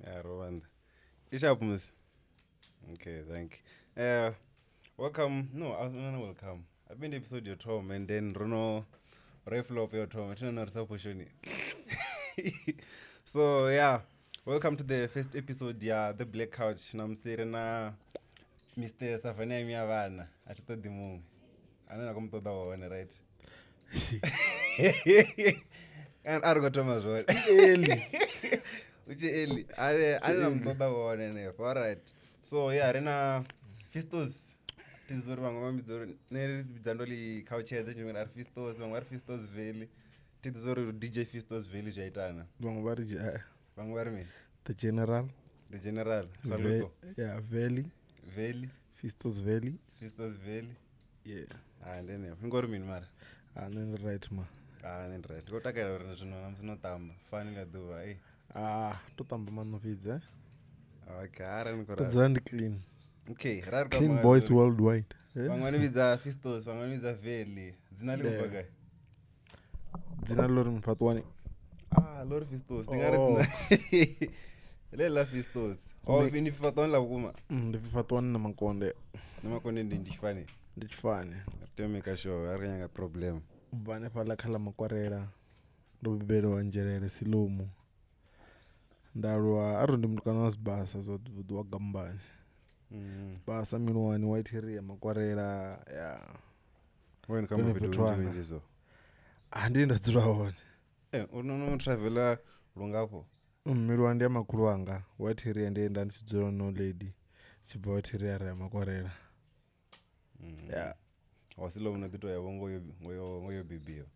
Yeah, Rwanda. Ishapumus. Okay, thank you. Welcome. No, I was not welcome. I've been to episode your Tom and then Rono reflop your Tom. I don't know pushing. So yeah, welcome to the first episode. Yeah, the Black Couch. I'm saying Mr. Safania Miavana. I thought the moon. I don't know come to the one, right? And I got Thomas right. Early. Which early. I don't know the one. All right. So yeah, Rena Fistos. Tizori vamwe vamizori nerizandoli couches echinhu ari Fistos vamwe vari Fistosvalley tizori DJ Fistosvalley zvaitana Vamwe vari vamwe vari mini the general saluto Valley Fistosvalley ndene ingori mini mara neni right ma neni right ndikotakira uri zvinhu zvinotamba fanira duva totamba manopidza okay ara todzira ndi clean okay clean boys worldwide vamwe vanovidza Fistos vamwe vanovidza Valley dzina likubva kai dzina lori mupatwani lori Fistos ndingari dzina lela Fistos ini Fatwani lakuma ndifipatwani namakonde ndichifane tomeka sure ari kanyanga problem ubva nepala khala makwarela ndobibelewa njerere silomu ndalwa ari ndi mtukana wa Sibasa zodzi wa Gambani Sibasa minwani white area makwarela wena kama vitu so handi ndadzula wone unono travela lungapo mmiri ndi makuru anga white area ndienda ndichidzula no lady chibva white area ya makwarela wasilo unadito yavo ngoyo bibio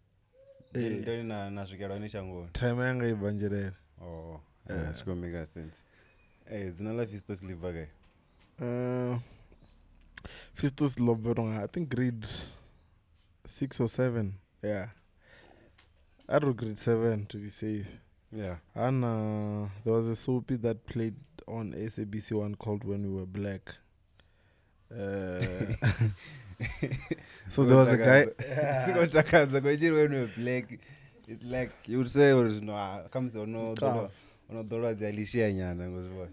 ndoni nasvikelwa nechango time yanga ibva njerere zvikomeka sense dzina la Fistos libva kai Fistos lobveronga I think grade 6 or 7 I wrote grade 7 to be safe and there was a soapy that played on SABC1 called When We Were Black. So there was a guy when we were black. It's like you would say comes no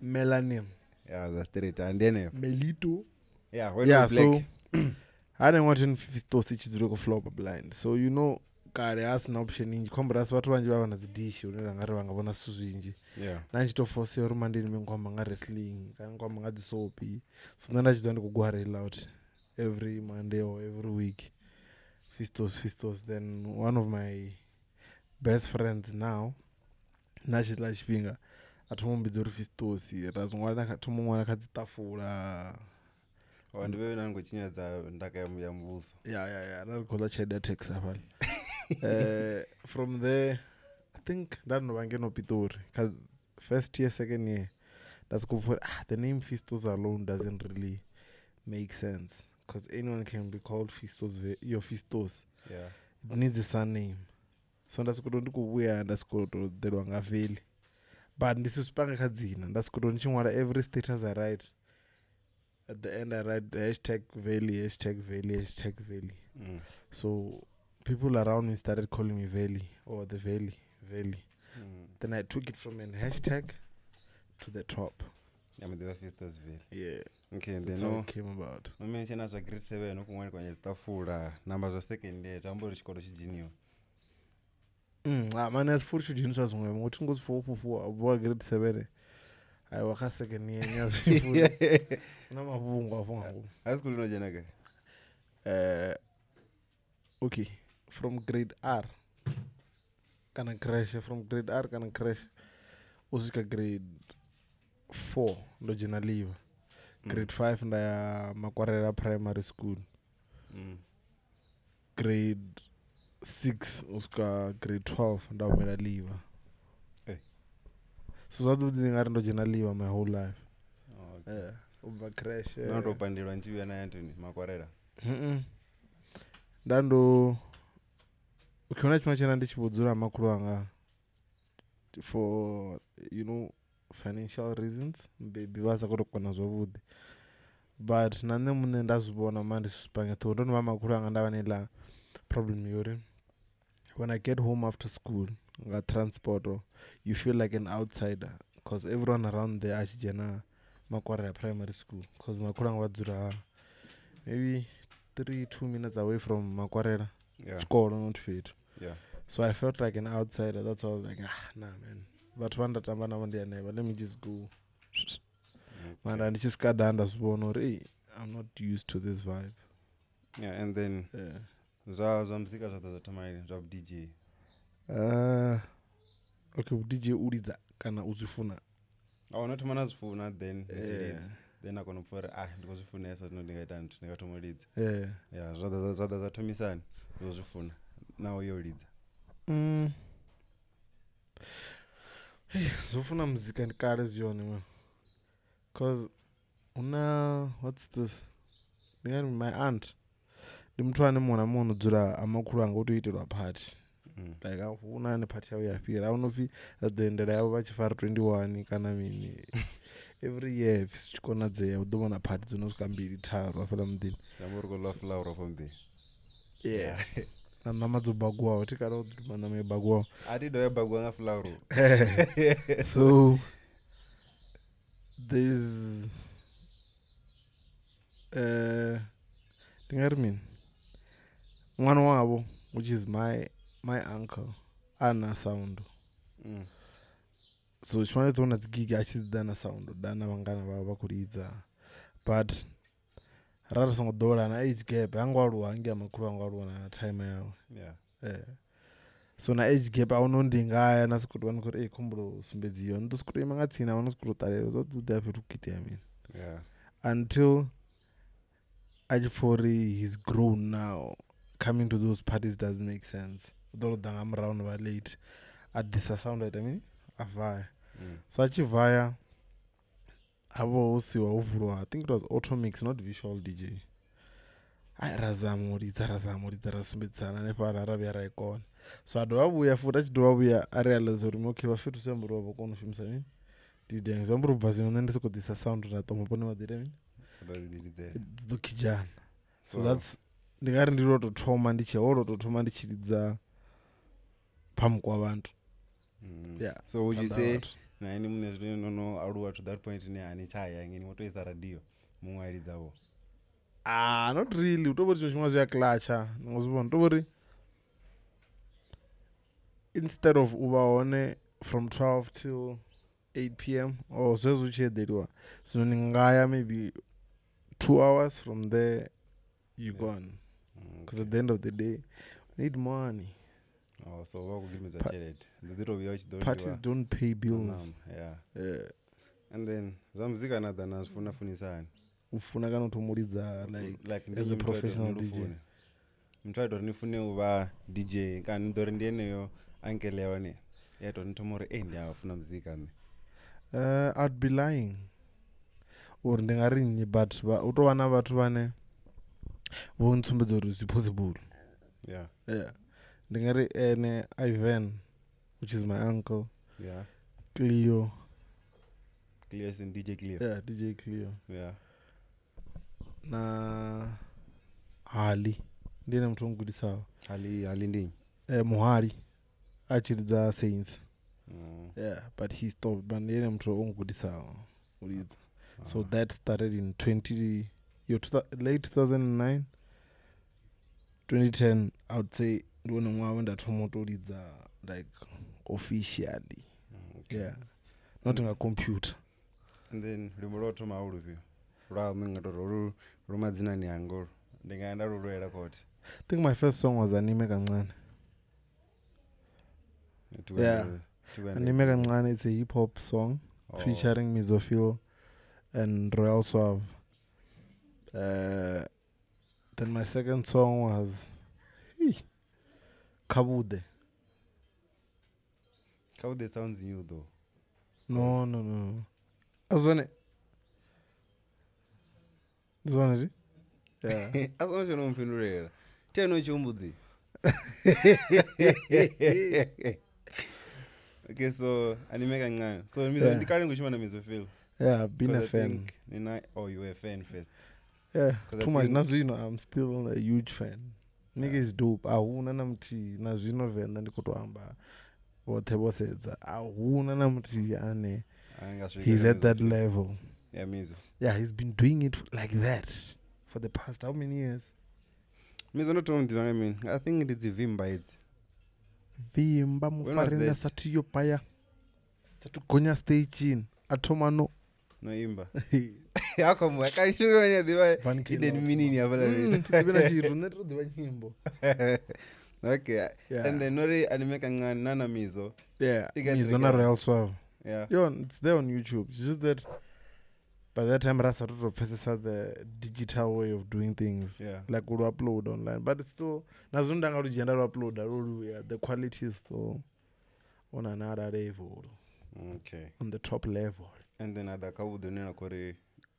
melanin. Yeah, that's straight. And then Melito. Yeah, when we were black. So I didn't want to Fistos ichizireko flop blind. So you know kare asina option inji komba rasi watu vanji vava nadzidishi unera ngari vangavona suzvinji nanchitoforce uri mandini mengwamba nga wrestling kana ngwamba nga dzisopi so ndachizwa ndikugwarela out every Monday or every week Fistos then one of my best friends now nachitla chipinga atomumbidza uri Fistos ratomumwana kadzitafura ndive nangochinyadza ndaka ya mubuso rarikola chida tax apali from there I think ndanova ngenopitori cause first year second year that's good for the name Fistos alone doesn't really make sense because anyone can be called Fistos your Fistos it needs a surname so ndasikuto ndikubuya ndasikutodelwa nga Valley but ndisisipanga kadzina ndasikuto ndichimwara every status I write at the end I write #Valley #Valley so people around me started calling me Valley or the Valley. Then I took it from an hashtag to the top. The Fistosvalley. Yeah. Okay, that's how it came about. I mentioned as a grade 7 okumwani kwenye stafura numbers of second year tambori chikoro chijiniwa. Mana sifuri chijinisa zungwe ngoti ngozi 4 abwa grade 7. I waka second year nyazo na mabungu afonga. High school no jena okay. From grade R kana crash usika grade 4 ndo jina liva grade 5 ndaya makwarela primary school grade 6 usika grade 12 ndaumela liva so zvatoti ndingari ndo jina liva my whole life ubva crash ndopandirwa nchiuya na Anthony makwarela ndando ukiona chima chena ndichibudzura makuru anga for financial reasons baby vaza kutokona zvavudi but nane mune ndazvibona mandisipanga to ndonova makuru anga ndava nela problem yori when I get home after school nga transport you feel like an outsider because everyone around there achijena Makwarela primary school because Makuranga wadzura maybe 2 minutes away from Makwarela. Yeah. Not fit. Yeah. So I felt like an outsider. That's why I was like, nah, man. But one that I'm never. Let me just go. Man, I just got down as one or I'm not used to this vibe. Yeah, and then zamzika zvatazvatamai DJ. Okay, DJ uridza kana uzifuna. Unotuma nazifuna then then akonopfora ndikozvifunesa zvinondingaita ndingatomuridza. Yeah, zvadazatomisana ndozvifuna. Nawo yoridza. Zofuna muzika ndikare zviyone man. Cause what's this? My aunt. Ndimuthu ane mwana munodzura amakuru anga utoitirwa party. Like una ane party yavo yapira. Aunofi adzoendera yavo vachifara 21 kana mini. Every year vichikonadzeya udomona party dzinosvika 2-3 vafela mudini. Ndamurikola flower from there. Yeah. Nama dzobagwawo tikada kuti manama ebagwawo. Atido ebagwa nga flower. So there's Tingarmin. One wabo, which is my uncle, ana sound. So chimane tona gig actually dana sound, dana vangana baba kuridza. But rara songo dola na age gap, angwaru angia makuru angwaru na time yao. Yeah. So na age gap auno ndingaya nasikuti vanokuri kumbulo sumbedziyo ndosikuti imangatsina vanosikuti talero zoda petukiti yeah. Until Ajifori he's grown now. Coming to those parties doesn't make sense. Though I'm around about late. At this sound I mean avaya. So achivaya avo osiwa ovurwa. I think it was auto mix, not visual DJ. Razamuri rasumbitsana nepara vyara ikona. So adovabuya futi achidovabuya arealize kuti okay vafetu semburo vakonoshumisa nini DJ zamburo bvazino nendisikodisa sound ratomopone madire mini dzokijana. So that's ndingari ndirototoma ndichehorototoma ndichiridza pamukwa vantu. Yeah. So would you say naini mune zvinono aruwa to that point ne ani chaya ngini motoisa radio mumwaridzavo? Not really. Utobori chimwe zvaklacha ngozibona utobori instead of uvaone from 12 till 8 p.m. or zvezvo uchederiwa zinoningaya maybe 2 hours from there you gone because at the end of the day we need money. So parties don't pay bills. Yeah. And then zamuzika nada nazifuna ufuna kana utomuridza like as a professional DJ. Mtwaito nifune uva DJ kana ndori ndieneyo uncle yone yaito nitomori ndiyafuna muzika ne. I'd be lying or ndingarinyi but utovana vatu vane vonitsumbidza kuti it's possible. Yeah. Ndingari ene Ivan, which is my uncle. Yeah. Cleo is in DJ Cleo. Yeah, DJ Cleo. Yeah. Na Hali ndiye mtu ongudisawa. Hali ndini. Muhari achiridza Saints. Yeah, but he stopped. But ndiye mtu ongudisawa. So that started in late 2009, 2010. I would say ndone mwawe ndatomotoridza like officially. Yeah, not in a computer. And then rimoroto maulupi rwamingatoro rumadzina ni angoro ndingaenda ruroera koti. I think my first song was Anime Kancane. Yeah, Anime Kancane. It's a hip hop song featuring Mizo, Phyll, and Royal Suave. Then my second song was Kabude. Kabude sounds new though. No. Azone. This one is it? Yeah. Azone no mpindurera. Teno chiumbudzi. Okay, so Anime Kancane. So Mizo ndikari nguchimana Mizo Phyll. Yeah, I've been a fan. You were a fan first. Yeah, too much. Nazvino, I'm still a huge fan. Nigga is dope. Ahuna namti nazvino Venda ndikotohamba. Whatever says. Ahuna namti ane He's at that level. Yeah, Mizo. Yeah, he's been doing it like that for the past how many years? Mizo not only I mean, I think it's Vimba. Vimba mufarenda satiyo paya. Satugonya stage in. Atomano. No imba. How come I can't show you the hidden meaning of it? Okay. Yeah. And then Nori animeka Nana Mizo. Yeah. Mizo na Real Suave. Yeah. Yo, it's there on YouTube. It's just that by that time Rasa processes the digital way of doing things. Yeah. Like we'll upload online. But it's still Nazundanga original upload the quality is still on another level. Okay. On the top level. And then other Kabudonena Kore.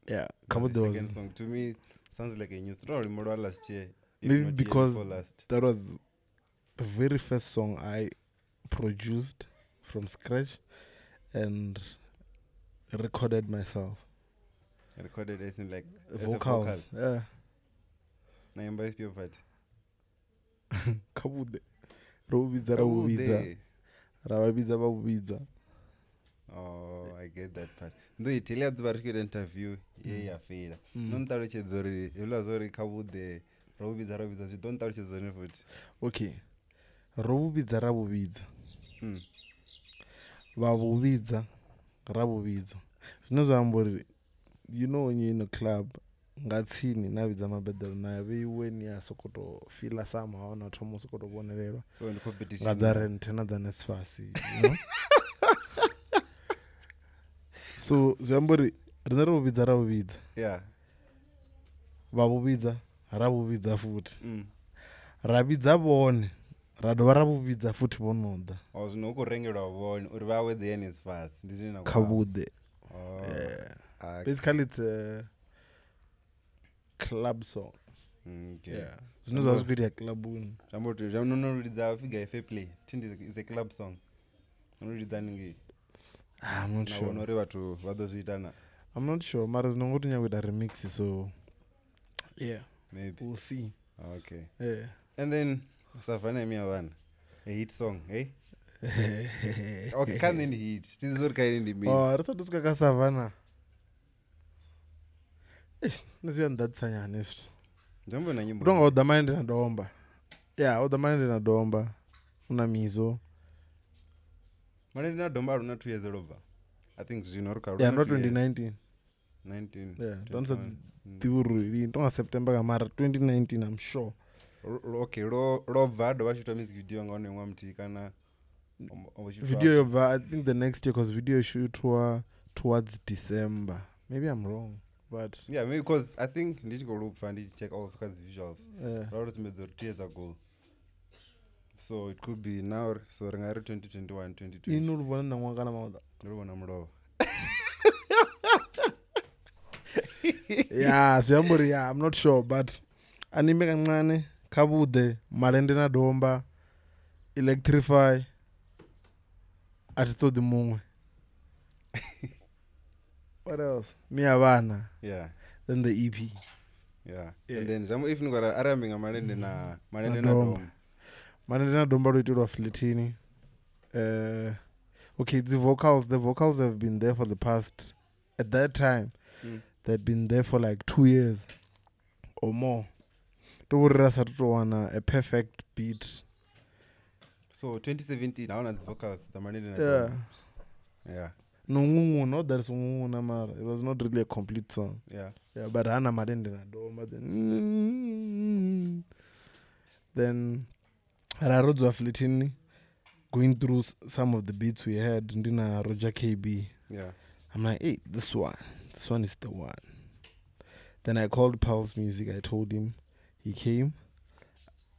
Yeah. The second song to me sounds like a new story more last year. Maybe because that was the very first song I produced from scratch and recorded myself. Recorded as in like vocals. Yeah. Naimba is pure part. Kabude. Rawabiza. Rawabiza. Oh, I get that part. Though you tell you the interview, yeah, fair. Don't touch it, Zori. You lose Zori Kabude. Rawabiza. You don't touch it, Zori foot. Okay. Rawabiza. Vabubiza. Rawabiza. You know when you're in a club, ngatsini navidza mabedero nayo veiweni ya sokoto fila somehow na thomo sokoto vonerelwa so in competition ngadzarente na dza nesfasi you know so zvambori rine rovubidza yeah vavubidza ravubidza futi rabidza vone radova ravubidza futi vonoda zvino kurengerwa vone uri vawedze nesfasi ndizvina kabude yeah. Basically, it's a club song. Okay. Yeah. It's not as good as a club one. I'm not figure fair play. It's a club song. I'm not sure. I'm not sure. Mara's not going with a remix, so yeah. Maybe. We'll see. Okay. Yeah. And then, Savannah Miavan, a hit song, eh? Okay, can then hit. This is what kind of mean. Oh, that's what Savannah. Ndazviyandatsanya nezvo utonga udhamane nadomba udhamane nadomba una Mizo mane nadomba aruna 2 years olobva I think zvino ruka not 2019 don't say diuri tonga September kamara 2019 I'm sure okay robva do vachita music video ngaone mwa mti kana video yobva I think the next year because video shoot towards December maybe I'm wrong. But yeah, maybe because I think need to go look and check all kinds of visuals. Rather made 2 years ago. So it could be now. So Rangari 2021, 2020. Yeah, so I'm not sure, but anime kancane kabude malende na domba electrify atito dimungwe. What else? Miavana. Yeah. Then the EP. Yeah. And then jamu if ngora arambinga malende na dom. Malende na domba roitwa Fletini. Okay, the vocals have been there for the past at that time. They'd been there for like 2 years or more. A perfect beat. So 2017 I want the vocals the malende na dom. Yeah. No, not that song. It was not really a complete song. Yeah, but Hana Madende na Doma then Rarodzo Fletini going through some of the beats we had Ndina Roger KB. Yeah. I'm like, hey, this one is the one. Then I called Pulse Music, I told him, he came.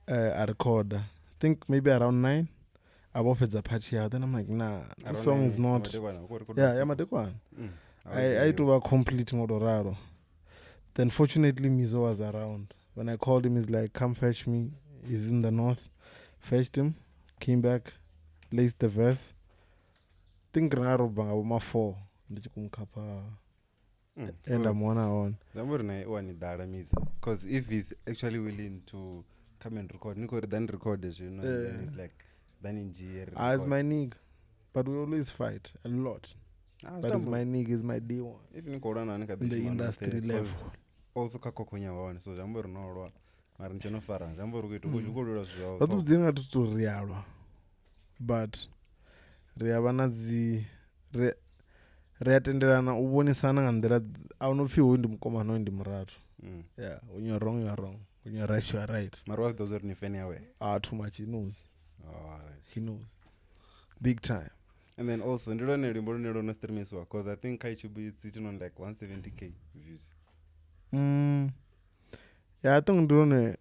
I recorded, I think maybe around 9. Then I'm like, nah, this song is not. Yeah, Madekwan. I do a complete Modorado. Then fortunately Mizo was around. When I called him, he's like, come fetch me. He's in the north. Fetched him, came back, laced the verse. Think Rangaro Bangabuma 4. And I'm one on. Because if he's actually willing to come and record, Nico then recorded, you know, then he's like, as my nigga, but we always fight a lot. but it's my nigga, is my D1 if nikorana in the industry level. Also kakokonya vaone so zvambo rinorwa mari ndinofara zvambo ri kuita kuzvikodora zvavo vathu dzina tutori alwa but ri ava na dzi ri atenderana u vonisana nga nḓila ahunopfi hoyu ndi mukomana hoyu ndi muraru. Yeah, when you're wrong you are wrong, when you're right you are right. mari wazvidza kuti ni fan yawe too much, he knows. Alright. He knows big time. And then also ndilone rimbo rune rono streamiswa because I think kaichubu it's sitting on like 170k views. Yeah, I think ndilone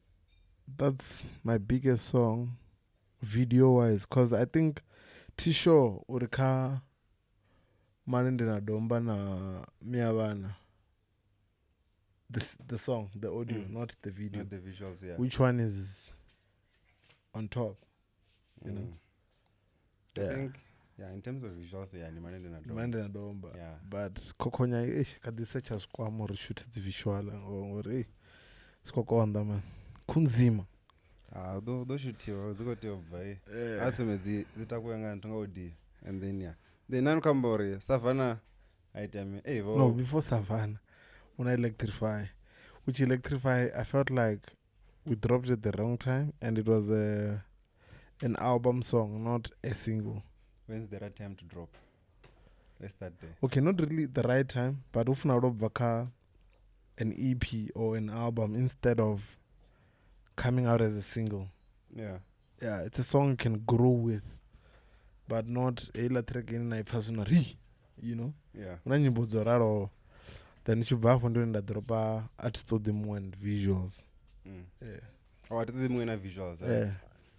that's my biggest song video wise because I think tisho uri kha Malende na Domba na Miavana, the song, the audio, not the video, not the visuals. Yeah, which one is on top, you know? I think in terms of visuals, yeah, ni Malende na Domba. Yeah, but kokonya kadisearcha skwamo ri shoot the visual ngori skokonda man kunzima. Those shootiwa zikotiwa bvaye asome dzitakuya ntongodi and then yeah. Then Nankambori, Savannah item. Hey, no, before Savannah, when I electrify, which electrify, I felt like we dropped it at the wrong time and it was an album song, not a single. When's the right time to drop? Let's start there. Okay, not really the right time, but if not vaka an EP or an album instead of coming out as a single. Yeah. Yeah, it's a song you can grow with. But not a track in a personally, you know. Yeah. When you put Zoraro, then you should have doing the dropper at the moon visuals. Yeah. Oh, at the moon visuals. Right? Yeah.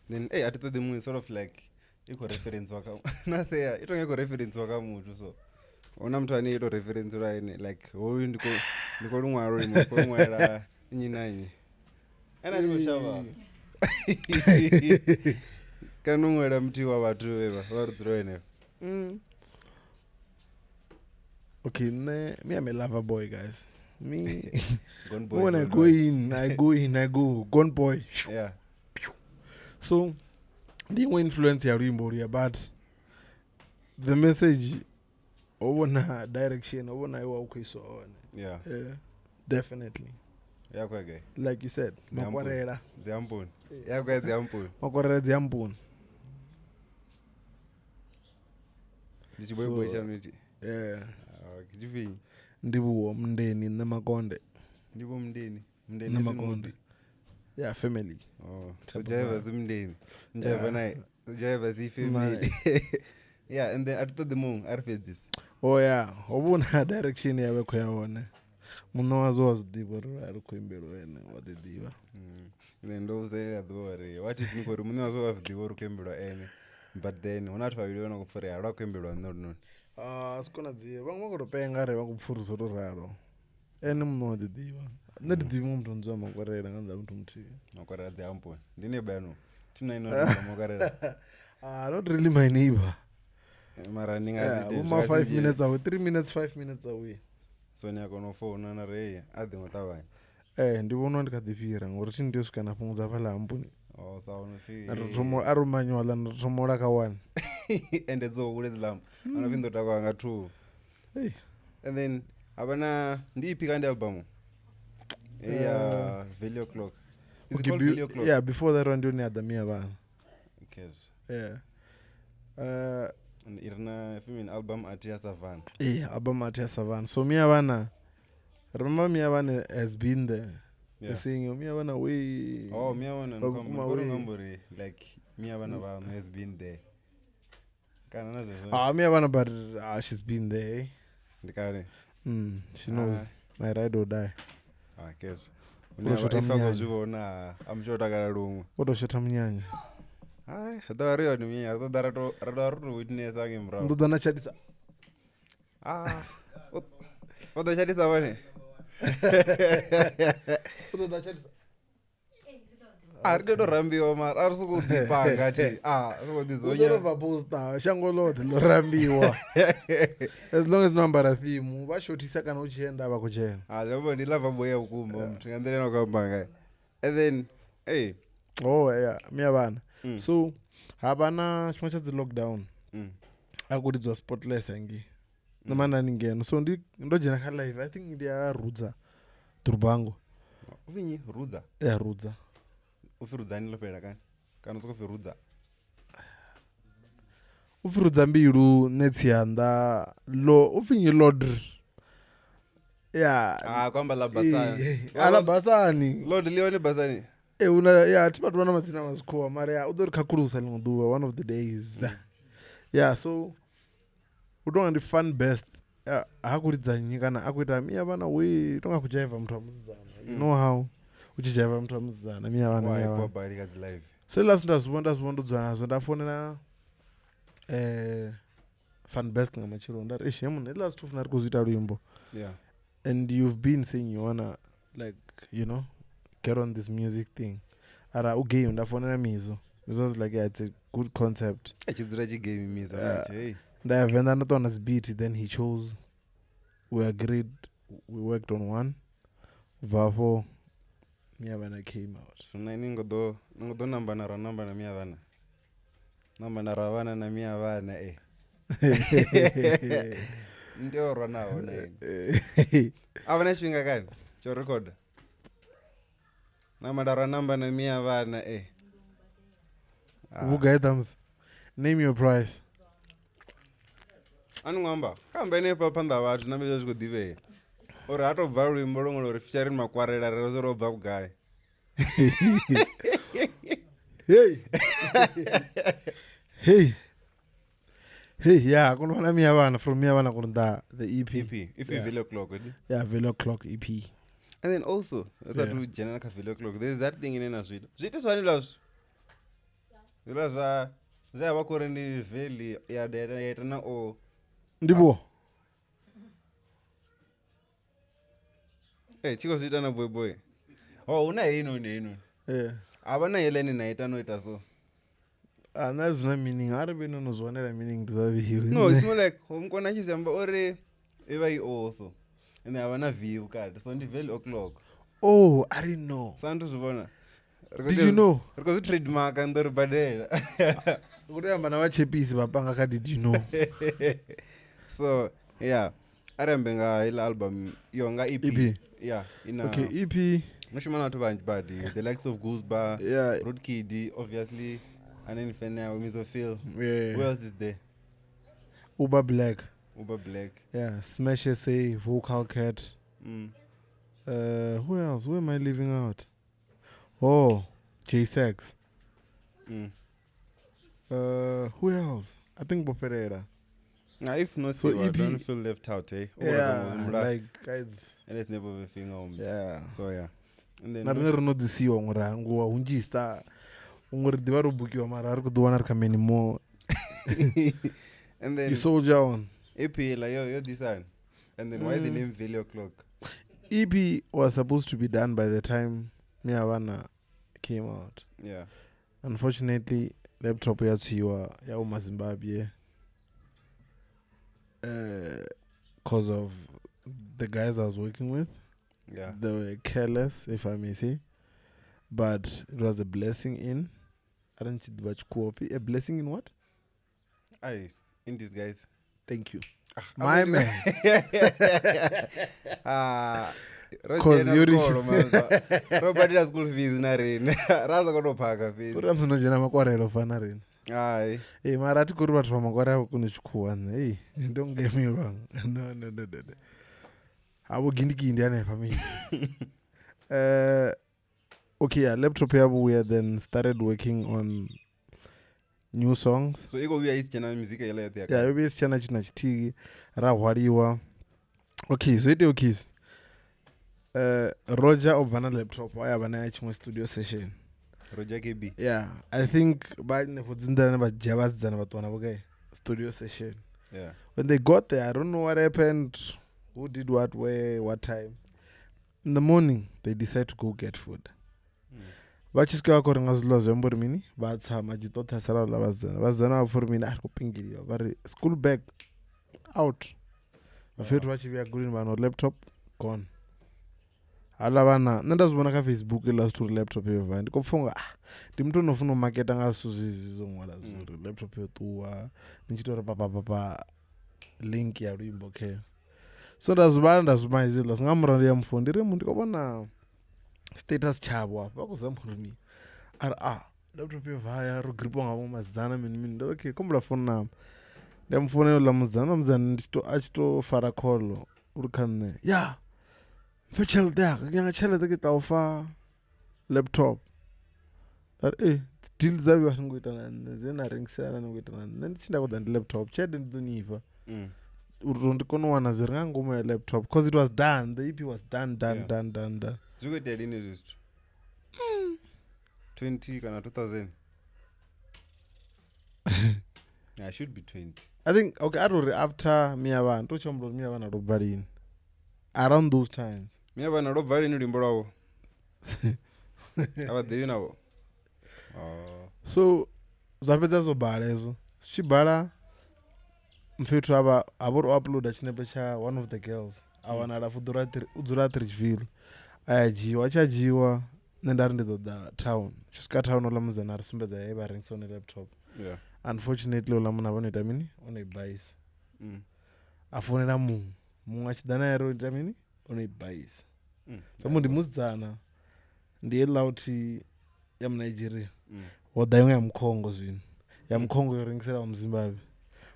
Then at the moon sort of like equal reference waka. Na say it don't equal reference waka muju so. Ona mtu ani ito reference right like oh ndiko ngwaro ndiko ngwara nyina nyi. Ana ni mshava. Kanungwera mti wa watu weva warudzroene. Okay, me I'm a lover boy, guys. Me Gone boy. when I go in, gone boy. Yeah. So didn't influence your rimbo, but the message over na direction over na okay so on. Yeah. Yeah. Definitely. Yeah, kwage. Like you said, makwarela. Ziampun. Yeah, kwage ziampun. Makwarela ziampun. Ndichiboy chamiti. Yeah. Kijivinyi. Ndibuwo mndeni nemakonde. Ndibo mndeni nemakonde. Yeah, family. So jaiva zimndeni. Njaiva nae. Jaiva zi family. Yeah, and then at the moon, I read this. Oh yeah, obuna direction yawe kuyawona. Muno wazowazidiva ari kuimbelwa ene wadidiva. Then ndo say adore. What if nikori muno wazowazidiva ari kuimbelwa ene. But then unati vavilona kupfura ari kuimbelwa no. Sikona dziye vamwe vakutopenga re vakupfurisa ruraro. Ene muno wadidiva. Ndadidiva mtu nzwa makwarela nganza mtu mti. Makwarela dziampo. Ndine bano. Tinaino makwarela. Not really my neighbor. Mara ninga ziti. 5 minutes away, 3 minutes, 5 minutes away. So nyako phone na re adi motavanya. Ndivona ndikadifira ngori tindio sikana pungza pala ampuni. Sawa no fi. Natomo arumanyola natomola ka 1. And it's all with lamb. Anavindo takwanga 2. Hey. And then abana ndipi kandi album. Video Clock. Is it called Video Clock? Yeah, before that one doing the Mia Van. Okay. Yeah. And irna film album Atia Savan. Yeah, album Atia Savan. So Mia Van, remember Mia Van has been there. Yeah. Saying Mia Van away. Oh, Mia Van and like Mia Van has been there. Mia Van, but she's been there. She knows my ride or die. Guess. I'm sure takararumwe. Otoshota mnyanya. Hai, hadario ni mimi, hadaru witness ake mrao. Ndo na chadisa. Odo chadisa bane. Odo da chadisa. Arge do rambiwa mar, arsuku dipanga ti. So dizonya. Odo va posta, shangolo lo rambiwa. As long as number theme, vashotisa kana uchienda vakuchena. Lebo ni lava boya ukuma mtu ngandele na kwambanga. And then oh yeah, Mia Van. So habana chimwe cha lockdown. Akudidzwa spotless angi. namandani ngeno so ndojena kha live I think ndi ya rudza turbango ufinyi rudza rudza ufirudzani lopera kana usokofiridza ufirudza mbilu netsianda lo ufinyi lodr kwamba la basani ala basani lord lione basani una tibatwana madzina mazikhuwa mara udori khakulusa limwe ḓuvha one of the days so utonga ndi fun best hakulidza nyi kana akuita miya vana we tonga kujaivha muthu wa musidzana you know how uchijaivha muthu wa musidzana miya vana so last ndazivona ndodzwana nazvo ndafonera fun best nga machiro ndari munhu last tofuna ari kuzviita luimbo and you've been saying you wanna like you know get on this music thing ara ugame ndafonera Mizo was like it's a good concept achidzira chigame Mizo Venda not on his beat, then he chose. We agreed. We worked on one. Vavo, Miyavana came out. So ningo namba na Miyavana. Namba na Ravana na Miyavana Ndio rona ona. Avana swinga gani? Cho record. Namba na Miyavana Who guy thumbs? Name your price. Anungamba kamba ine papanda vhathu na mezvo zvikudivei uri hatobva luimbo lomwe uri featuring makwarela rezo robva kugai hey kunoona Miyavana from Miyavana kunda the EP if you Phyll o'clock Phyll o'clock EP and then also to general ka Phyll o'clock there's that thing in Sweden zvite swani lazvo zva vakore ndi valley yaita na o ndibo chiko zviita na boy una ino havana heleni naita noita so that's no meaning ari benonozwanela meaning ndivaviwe no it's more like homukona achizamba ori ivai also and havana view kati so ndi Phyll o'clock I didn't know sandozvivona did you know rikozvi trademark andori badela kutoyamba navachepisi vapanga ka did you know so arambe nga ile album iyo nga EP ina okay EP noshimana watu vanji but the likes of Gusba Road Kid obviously and then Fena Mizo Phyll who else is there Uber Black Smash SA Vocal Cat who else who am I leaving out J-Sex who else I think Boperera if not so EP don't feel left out like guys and it's never a thing so and then narine rinodisiwa murangu hunjisa ungori diva robukiwa mara ari kudiwana rikameni more and then you soldier on EP like yo this one and then why the name Phyll o'clock EP was supposed to be done by the time Miyavana came out unfortunately laptop yatsiwa yauma Zimbabwe because of the guys I was working with they were careless if I may say but it was a blessing in a blessing in what in disguise thank you my man robadira school fees narini raza kutopaka uramzinojena makwarelo fana rini mara atikuri vatu vamakore avo kune chikuhwana don't get me wrong no avo gindikindi anaipamini okay laptop yavo we then started working on new songs so iko isichana music yobe isichana china chitiki rahwariwa okay zoite ukis Roger obva na laptop ayava naye chimwe studio session Roger KB I think vanevodzindana vajaya vazidzana vatwana vokai studio session when they got there I don't know what happened who did what where what time in the morning they decide to go get food vachisvika vakorenga zvilova zvembori mini vatsama achitotasara vazana vapfuri mini ari kupingiriwa vari school bag out vafetu vachiviya gurini vano laptop gone hala vana nendazvivona kafacebook last uri laptop yova ndikopfunga ndimutonofuna maketa ngasu zvizvizongwara zviri laptop yotuwa nichitora papapapa link ya luimbo khe so ndazvimaizila singamurandi ya mufoni ndiri mu ndikabona status chavo apa vakuzama uri ni ari laptop yevhaya rogripa ngavo mazana mini ndokhe kombula foni namba ndamufonera muzana achitofara call uri khanne ya mfe chelete yaka kunyanga chelete ke taufa laptop ari deal zavi vasingoita nani zvenarengisirana ningoita nani nendichinda kudza ndi laptop chete ndidoniva uri ndikonowana zviringangoma laptop because it was done, the EP was done. Zvikuita lini zvistu 20 kana 2000 yeah, should be 20 I think okay arori after miyavana tochambura kuti miyavana robva lini around those times miyavana robva lini rimbo ravo avadhivi navo so zvapedza zobhala izvo zvichibhala mfethu avori uploada chinepe cha one of the girls awana alafu udzura Fhyll ayajiwa achajiwa nendari ndizoda town chisvika town olamuzana arisumbedza yaivarengisa one laptop yeah. Unfortunately olamuna vanoita mini onoibhaisa afonera mumwe achida naye roita mini onoibhaisa so mundimuzidzana ndiyelauti yamunigeria wadha imwe yamukongo zvino yamukongo yorengesera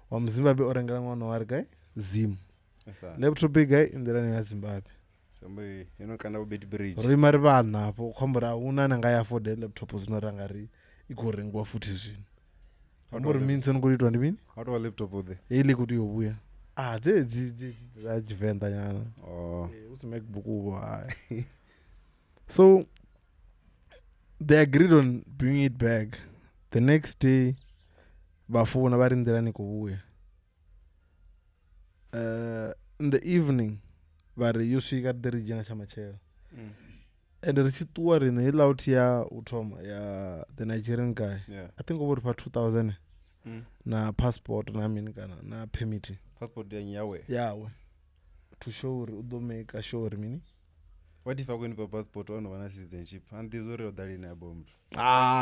wamuzimbabwe orengera mwana wari kai zimu laptop igai indirani yazimbabwe rima ri vanhapo kwambura hauna nanga yaafodha laptop zvinoranga ikorengwa futi zvino ambori minsi nokuitwa ndimini ili kuti yobuya dzechivenda nyana uti macbook uvo so they agreed on bringing it back the next day vafona varindirani kuuya in the evening vari yosvika tirijina chamachero and richituwa rino ilauti ya utoma ya the Nigerian guy I think over pa 2000 na passport na mini kana na permit passport yawe to show uri udomeka show uri mini what if akweni pa passport vanovana citizenship handizorero dalini yabombi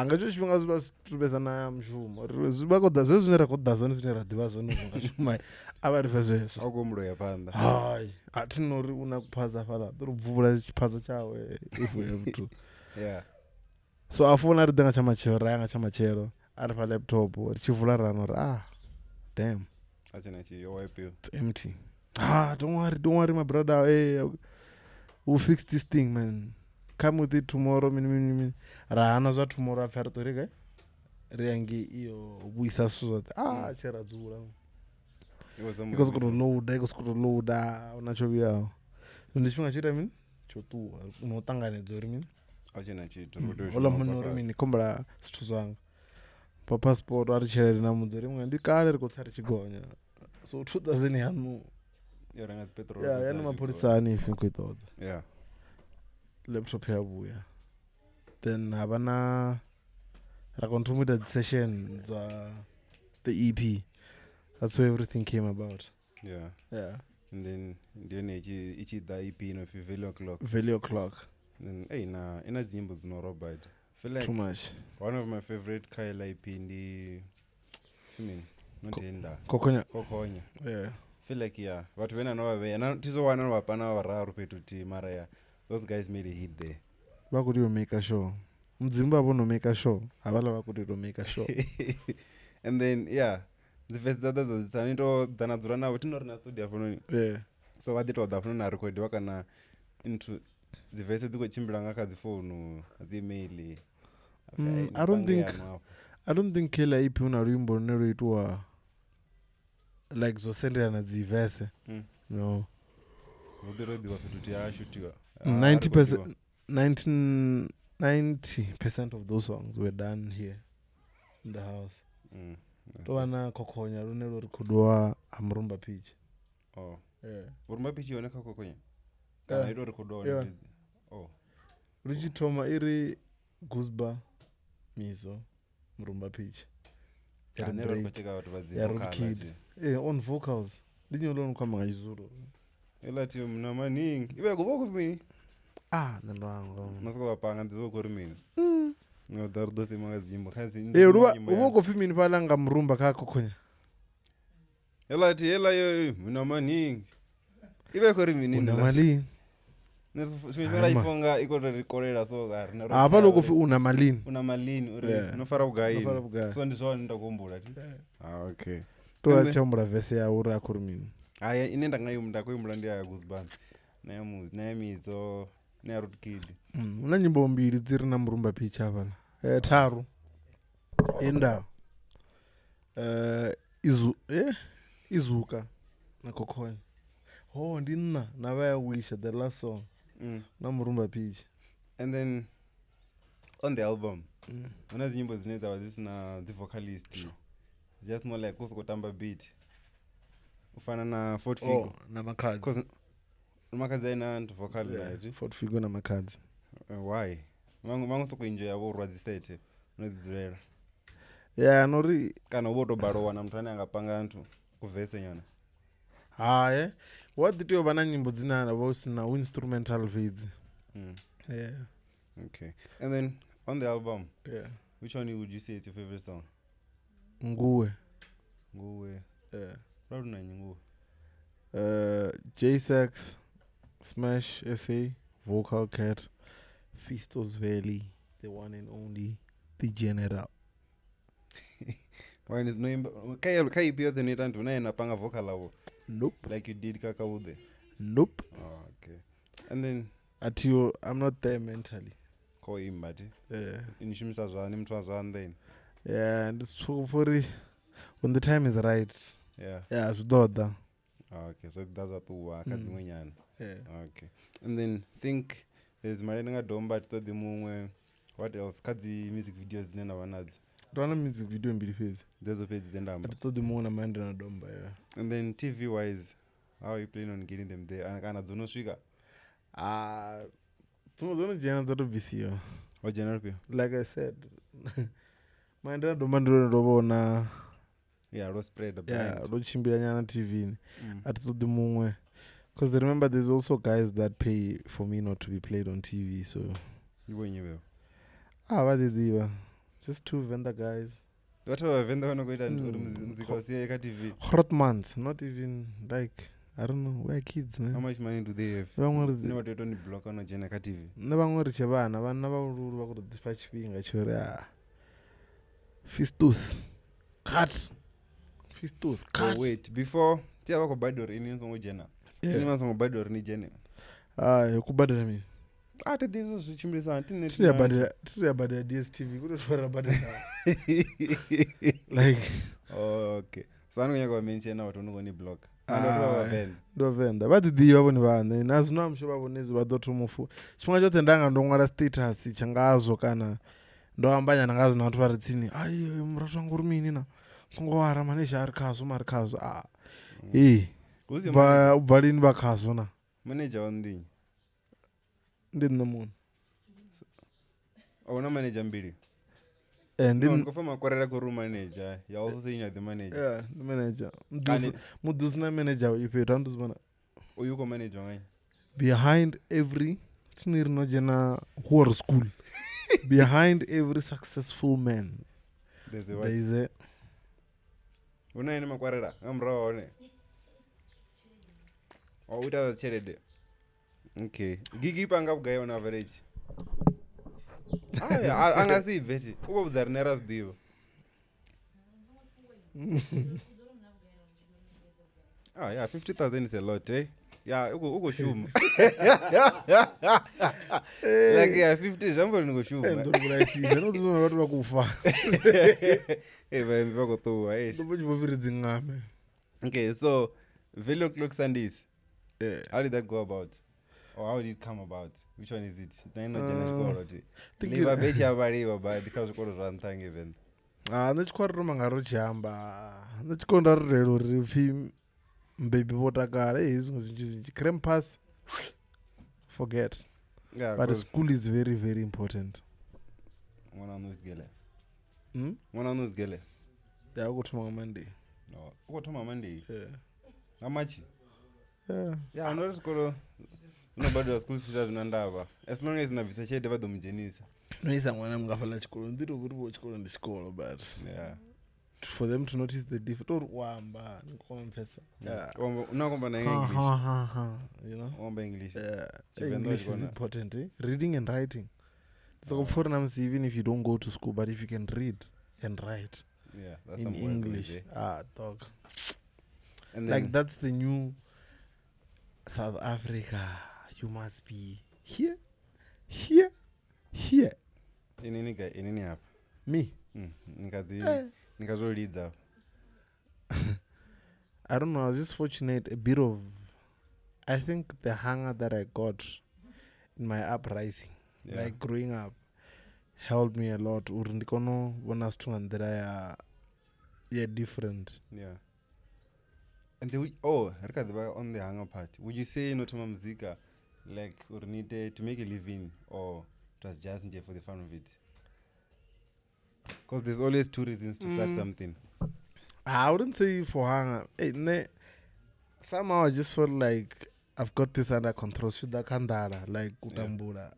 ngacho chifhinga ziva situbezana ya mushumo zivakoda zvezvinerekoda zvone zvineradhiva zvone zvingashuma avarife zvesvo akomuroya panda hai hatinori una kupaza fala torobvuvura chipaza chawe if we have to so afona ari denga chamachero rayanga chamachero ari pa laptop richivhura rano ri damn achina chiyowipiwa it's empty don't worry my brother hey we'll fix this thing man come with it tomorrow mini rahana zva tomorrow after ritorega riyange iyo buisa suzati cheradzura ikosikuloada unachoviyawo ndichinga chita mini chotuwa unotanganidzo ri mini achina chito ola munhu uri mini kombera zwithu zvanga pa passport ari chereri namudzi rimwe ndikale rikotsa richigonya so 2000 yanu yani mapurisa anifi kuitoda laptop yabuya then havana rakontumita session za the EP. That's where everything came about. And then ichida EP no Value O'Clock. Then ina zimbo zino robot. Feel like too much. One of my favorite Kyle EP in the Kokonya. Feel like but when I know tizo wana wapana wararu petuti mara those guys made a hit there. Bakudi you make a show. Mzimba bono make a show. Avala bakudi to make a show. And then the first that was sanito danadzura nawo tinorina studio afononi. So what did oda afononi record wakana into the verse dzikochimbira ngakadzi phone email. I don't think Kela EP una rimbo neroitwa like zosenderana dzivese. No. 90% of those songs were done here in the house. Towana kokonya runelo rikudwa amrumba pitch. Urumba pitch yoneka kokonya. Kana iro rikudwa Richitoma iri Gusba Mizo mrumba pitch. On vocals. Dinyolo nkama ngizuru. Elati mna maningi. Ibe kuboko fumini. Nando wangu. Nasoko bapanga ndizokori mina. Ngodardo simanga zimbo khazi. Uboko fumini pala ngamrumba ka kokonya. hela yo una maningi ibe kuri mini una malini Simishora ifonga ikorekorera so gari apa loko fi una malini uri unofara kugaini kugaini so ndizvo ndakumbura ti okay to achambura vese ya uri akuri mini aya ine ndakuimbura ndiya Gusba naye Mizo naye Root Kid una nyimbo mbiri dziri na murumba pitch avala tharu enda izuka na kokhoi ndina na vaya wisha the last song na murumba pitch and then on the album una zinyimbo dzine dzava dzisina vocalist just more like kusokotamba beat ufana na Fort Figo na makadzi because makadzi aina vocal right Fort Figo na makadzi why mangu sokuenjoy yavo rwadzisete unodzidzurera nori kana uvotobarowa na muthu ane angapanga anthu kuvhese nyana wadhitiyo vana nyimbo dzinana vosina instrumental vids okay and then on the album which one would you say is your favorite song nguwe radunanyi nguwe J-Sax Smash SA Vocal Cat Fistosvalley the one and only the general why is no kaipi yote ni tantu naye napanga vocal avo nope like you did kakaude nope okay and then I'm not there mentally koimba ti inishimisa zvani muthu wazvani then ndisitsvuku for when the time is right zvidoda okay so that's what uwa kadzimwe nyana okay and then think there's mari ndingadomba titodi mumwe what else kadzi music videos dzine ndava nadzo ndona music video mbiri fedzi ndedzo pedzi dzendamba titodi mumwe na mari ndinadomba and then TV wise how are you planning on getting them there kana dzonosvika dzimwe dzonojena dzatobvisiwa wajena ripi like I said mari ndinadomba ndirondovoona ro spread rochimbira nyana TV atitodi mumwe because remember there's also guys that pay for me not to be played on TV so iwenyewe vadidiva just two Venda guys whatever Venda vanokuita muzika usiye ka TV hot months not even like I don't know we're kids man how much money do they have vamwe no don't block on jena ka TV nevamwe riche vana vaururu vakutodzipa chipinga chori Fistos cut wait before tiava kubhadhori ini nsongojena ini masongobhadhori ni jene kubhadhara mini tedizo zvichimbirisana tiriabhadhara DSTV kutotora bhadhara like okay sanonyaka wamenchena kuti unogoni block ndovenda vadidiva voni vane nazvino amusho vavonezi vadotomufu chimwe chote ndanga ndongwara status changazo kana ndoambanya ndangazina kuti varitsini murato wangu uri mini na songowara manesha ari kazo mari kazo ubva lini vakazo na manager wandinyi ndina munhu auna manager mbiri ngofama korera kuri manager you also saying you're the manager the manager mudusina manager ipeto anduzibona uyuko manager ngani behind every tinirinojena war school behind every successful man there is a unaine makwarera ngamurawaone uita cherede okay gigipa angakugaya on average angasibve ti ubobudza rinera zvidivo yeah 50,000 is a lot ukoshuma like 50 zvambori nikoshuma ndorikuraisizanodizonavati vakufa vaimbi vakutuwa ndopochivoviridzi ng'ame okay so Velo Clock Sundays how did that go about or how did it come about which one is it livabechiavariwa but ndikazvikoro zvantange Venda nechikwari romanga rochihamba nechikonda rirero ripfi mbaby votakara zvimwe zvinji crempass forget but school is very very important mwana unozigele yakutoma Monday ukotoma Monday ngamachi unoti chikoro unobhadhira school fees hazvina ndava as long as nabvisa chete vadomujenisa noisa mwana mungafala chikoro nditokuti chikoro ndechikoro but for them to notice the difference. Yeah. Unakomba na Ha, English. ha, ha, ha, you know? Omba English. English is important, reading and writing. So Oh. for instance, even if you don't go to school, but if you can read and write That's in some words English, right there. dog. And Like then, that's the new South Africa. You must be here. in any app. Me. Nikazoridza. I don't know. I was just fortunate. A bit of, I think the hunger that I got in my uprising, like growing up, helped me a lot. Urindikono wana strong that I different. Yeah. And then on the hunger part, would you say Notoma Muzika, like, need to make a living, or it was just for the fun of it? Because there's always two reasons to start something. I wouldn't say for hunger. Somehow I just felt like I've got this under control. Like Utambula.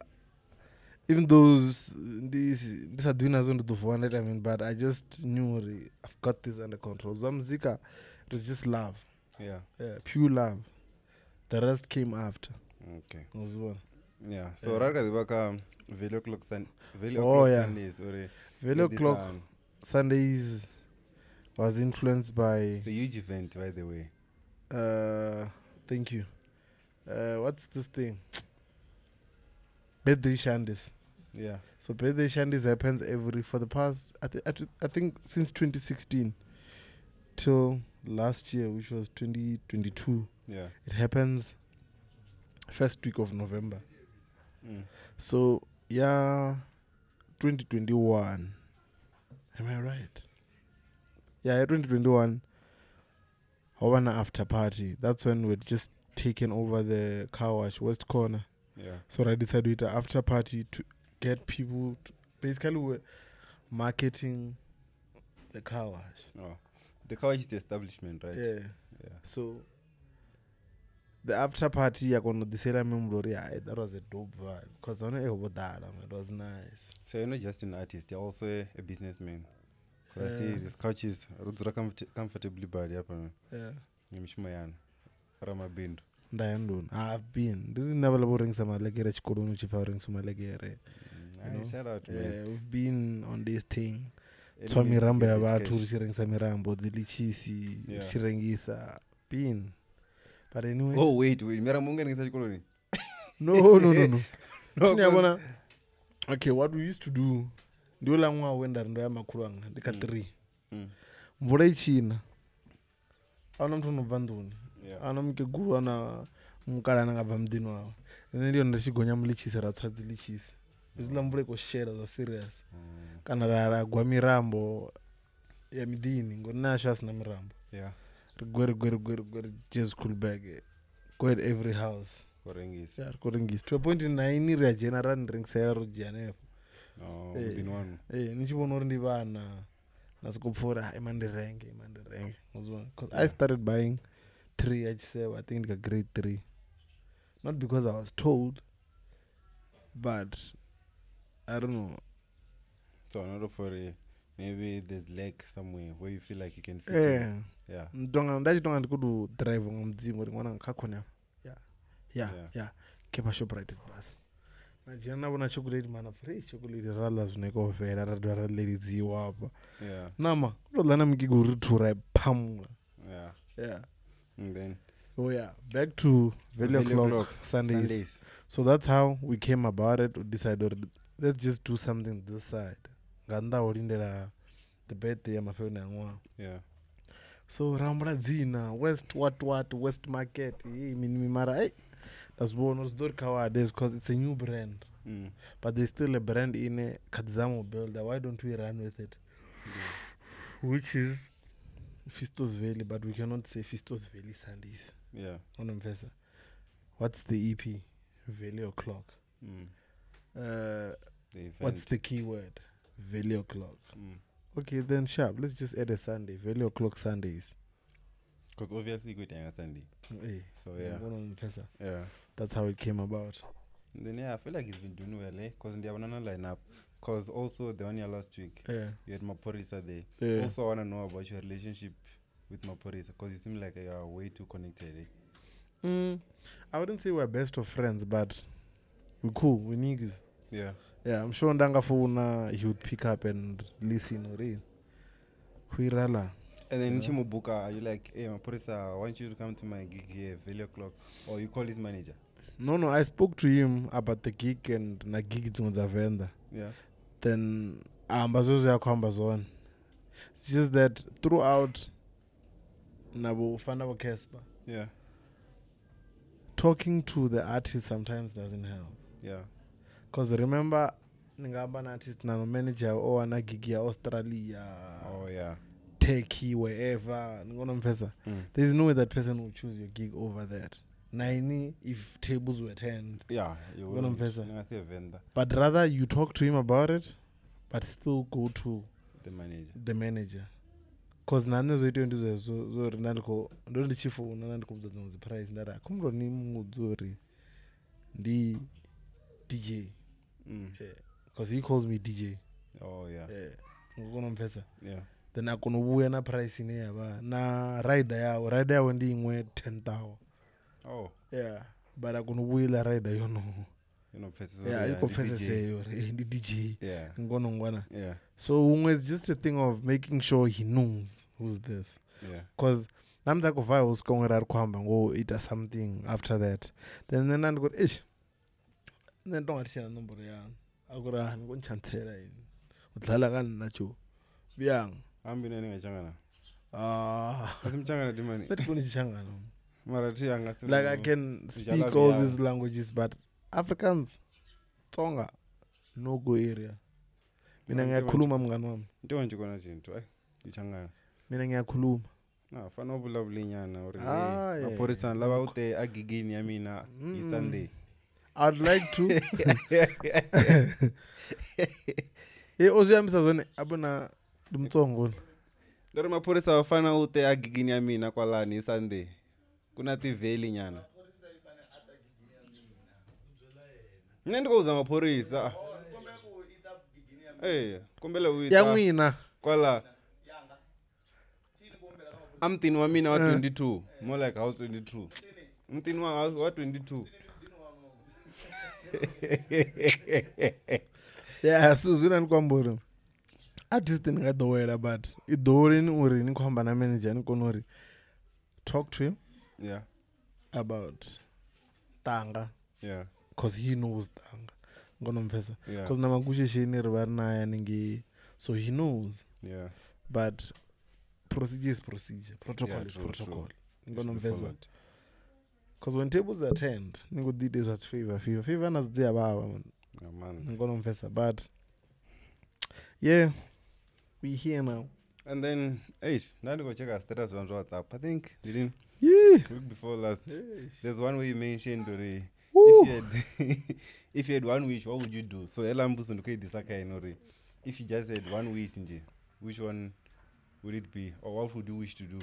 Even those these are doing as on the 400, I mean, but I just knew I've got this under control. So Zika, it was just love. Yeah, pure love. The rest came after. Okay. As well. Yeah. So Raka the Velo o'clock Sundays or Velo o'clock Sundays was influenced by. It's a huge event, by the way. Thank you. What's this thing? Birthday Shandies. Yeah. So birthday Shandies happens for the past, I think since 2016 till last year, which was 2022. Yeah. It happens first week of November. So 2021. Am I right? Yeah, 2021. Hawana after party. That's when we'd just taken over the car wash West Corner. Yeah. So I decided to after party to get people to, basically we're marketing the car wash. Oh. The car wash is the establishment, right? Yeah. So the after party that was a dope vibe because it was nice. So you're not just an artist, you're also a businessman. Because I see this couch is comfortably bad. Yeah. Ramabindu. I've been. This is never ring some legere chikono chifauring some legere. Shout out, man. We've been on this thing. So mirambo ya watu rishirenga mirambo dilichisi shirengisa pin. But anyway. Oh wait, mirambo ngengisa chikono ni? No. Okay, what we used to do, ndio langwa wenda ndo ya makuru anga ndika 3. Mvula ichina. Ana mtu unobva nduni. Ana mkeguru ana mukala ngabva mdini wawo. Ndio ndachigonya mulichisi ratswadzi lichisi. Izila mvula ikoshera za serious. Kana ragwa mirambo ya midini ngonasha asina mirambo. Yeah. Rigwere just cool bag. Go at every house. Korengis. Yeah, korengis. To a point in 9 ria general ringisero jianepo. Oh, mdini wanu. Nichibona ndi bana nasikupfura imandirenge. Because I started buying 3 I think like grade 3. Not because I was told, but I don't know. So another for maybe there's leg somewhere where you feel like you can fit in. Yeah. Ndachitonga ndikudu drive ngomdzimu ringwana ngakakona. Yeah. Kepa Shoprite is bus. Najina nabona chocolate mana free chocolate rala zvineko vera radara lediziwa apa. Yeah. Nama kudolana mkiguru tura pamwa. Yeah. And then back to Veli o'clock Sundays. So that's how we came about it. We decided let's just do something this side. Ganda orindela the birthday ya mafena ngwa. Yeah. So Rambra Zina, West West Market. Mara. That's one of those nowadays because it's a new brand. But there's still a brand in a Kadzamo builder. Why don't we run with it? Which is Fistosvalley, but we cannot say Fistosvalley Sundays. Yeah. What's the EP? Veli o'clock. What's the keyword? Veli o'clock. Okay, then sharp. Let's just add a Sunday. Veli o'clock Sundays. Because obviously good on Sunday. So That's how it came about. Then I feel like it's been doing well, because in the banana lineup, Because also the one year last week, Yeah. you had Maporisa there. Yeah. Also, I want to know about your relationship with Maporisa because you seem like you are way too connected. I wouldn't say we're best of friends, but we're cool. We're niggas. Yeah. Yeah, I'm sure Ndanga phone he would pick up and listen. Huirala. And then Chimubuka, are you like, hey, Maporisa, I want you to come to my gig here, Venda o'clock, or you call his manager? No, I spoke to him about the gig and na gig Venda. Yeah. Then on. It's just that throughout Nabo Fanda Kespa, Yeah. talking to the artist sometimes doesn't help. Yeah. Because remember, Ningaba an artist na manager or na gig ya Australia, Oh, yeah. Turkey, wherever. There's no way that person will choose your gig over that. Naini, if tables were turned. Yeah, you wouldn't. Say Venda. But rather you talk to him about it, but still go to the manager. Because none of the so Rinalco don't chief for none comes the price that I come from him the DJ. Because he calls me DJ. Oh, yeah. Yeah. Then I can win a price in here. Na rider when they went 10,000. Oh. Yeah. But I can wheel a rider, you know. Yeah, you confess say the DJ. Yeah. Yeah. So it's just a thing of making sure he knows who's this. Yeah. Because Namza Kofa was going to go it does something after that. Then I got ish. Then don't share a number. I got a one chantera in Utlalagan Nacho. Biang. I'm been any changana. I'm changana the money. Let me changana. Marathi. Like I can speak all these languages, but Africans, Tonga, no go area. Mina ngiyakhuluma mngani wami. Into nje kona zinto ichangana. Mina ngiyakhuluma. Na fana ubulabuli nyana uri Maporisa lava ute agigini ya mina Sunday. I'd like to. Oziyamisa zone abona lumtsongo. Lero Maporisa wafana ute agigini ya mina kwalani Sunday. Kuna tiveli nyana. Mina ndikuuza Maporisa. Kombele uita. Ya n'wina. Kwala. Amtini wa mina wa 22. More like house 22. Mtini wa 22. Yeah, Suzuna Nkwamburu. Artist ngadowela but idori ni uri ni kwamba na manager ni konori. Talk to him. Yeah. About Tanga. Yeah. Because he knows Tanga. Ngonomfesa. Yeah. Because namakushe shini ribarna ya ningi. So he knows. Yeah. But procedure is procedure. Protocol is protocol. Ngonomfesa. Because when tables are turned, ningo did is what favor. Favor nas dia baba man. Ngonomfesa. But yeah, we here now. And then, now to go check our status on WhatsApp. I think week before last. There's one way you mentioned Dore. If you had one wish, what would you do? So Elambus and Disaka. If you just had one wish, which one would it be? Or what would you wish to do?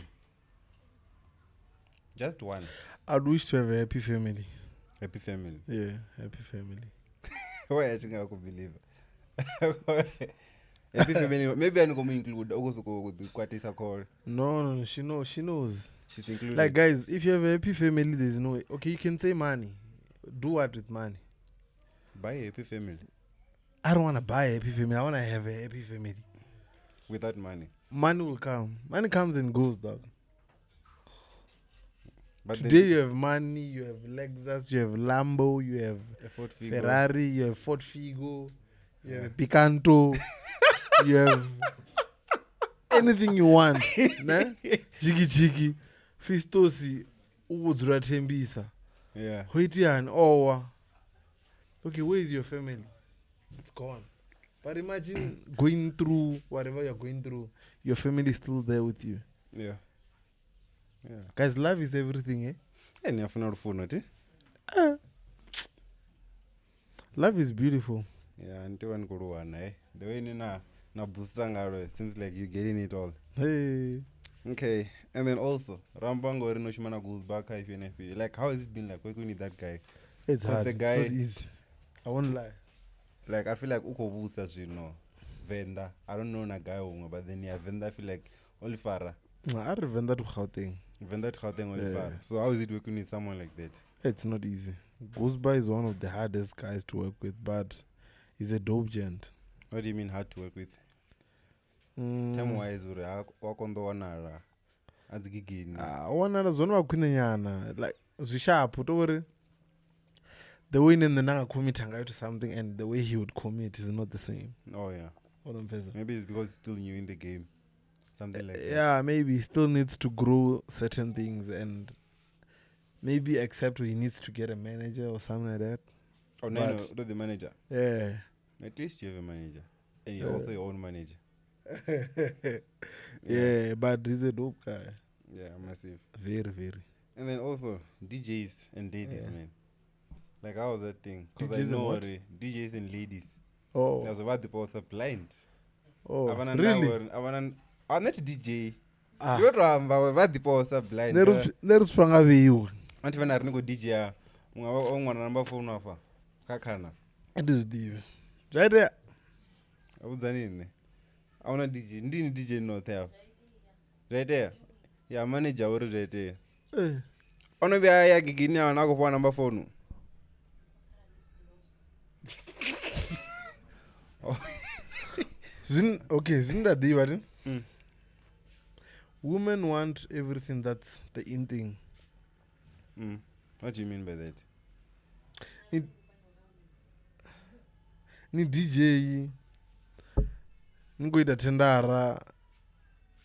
Just one. I'd wish to have a happy family. Happy family? Yeah, happy family. Why I think I could believe it. Happy family. Maybe I'm going to include also with the Quatisa call. No, she knows. She's included. Like guys, if you have a happy family, there's no way. Okay, you can say money. Do what with money? Buy a happy family. I don't want to buy a happy family. I want to have a happy family. Without money? Money will come. Money comes and goes, dog. But today you have money, you have Lexus, you have Lambo, you have Ferrari, you have Ford Figo, you have Picanto, you have anything you want. Jiggy, Fistosi, Uwudzura Tembisa. Yeah. Hoitian, Owa. Okay, where is your family? It's gone. But imagine going through whatever you're going through, your family is still there with you. Yeah. Yeah. Guys, love is everything, eh? And you're not phone, eh? Love is beautiful. Yeah, and you want to go on, eh? The way you na busanga, it seems like you're getting it all. Hey. Okay, and then also Rambango Renoshimana goes back if you're like, how has it been like working with that guy? It's hard. The guy, it's not easy. I won't lie. like I feel like ukovusa zvino Venda. I don't know na guy umwe, but then yeah, Venda I feel like only Farah. I Venda to Gauteng. Venda to Gauteng only Farah. So how is it working with someone like that? It's not easy. Gusba is one of the hardest guys to work with, but he's a dope gent. What do you mean hard to work with? Time wise wakondo wanara adzigigini. Wanara zona wakunyana like zvishapu tori. The way in the nanga commit to something and the way he would commit is not the same. Oh yeah. Maybe it's because he's still new in the game. Something like that. Yeah, maybe he still needs to grow certain things and maybe accept he needs to get a manager or something like that. Oh no, not the manager. Yeah. At least you have a manager. And you're also your own manager. Yeah, but he's a dope guy. Yeah, massive. Very, very. And then also DJs and ladies, man. Like how was that thing? Because I DJs know and DJs and ladies. Oh. That's about the post blind. Oh, really? I'm not DJ. You're about the post blind. There's fanga view. Anti when I go DJ, one number phone offer. Kakana. It is deep. Right there. I was in. I want to DJ. Didn't DJ not there. Right there. Yeah, manager already right there. Ono be aya gigini na go phone number phone. Isn't that the what? Women want everything that's the in thing. What do you mean by that? Ni DJ ni goida tendara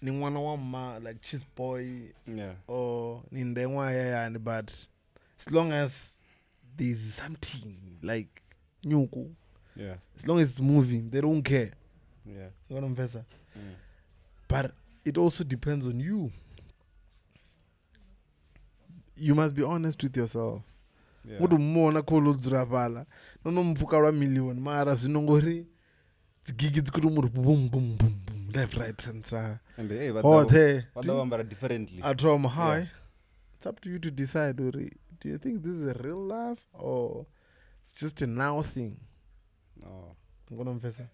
ni mwana wa ma like cheese boy, yeah, or ni ndengwa yani, but as long as there's something like nyuku, yeah, as long as it's moving they don't care. Yeah, but it also depends on you. You must be honest with yourself. Mutu mona kolodzura pala nonomfuka lwa million mara zvinongori dzigigi dzikuti muri boom boom boom boom left right center and hey, differently at home high. Yeah. It's up to you to decide, do you think this is a real life or it's just a now thing? No, ngona mfesa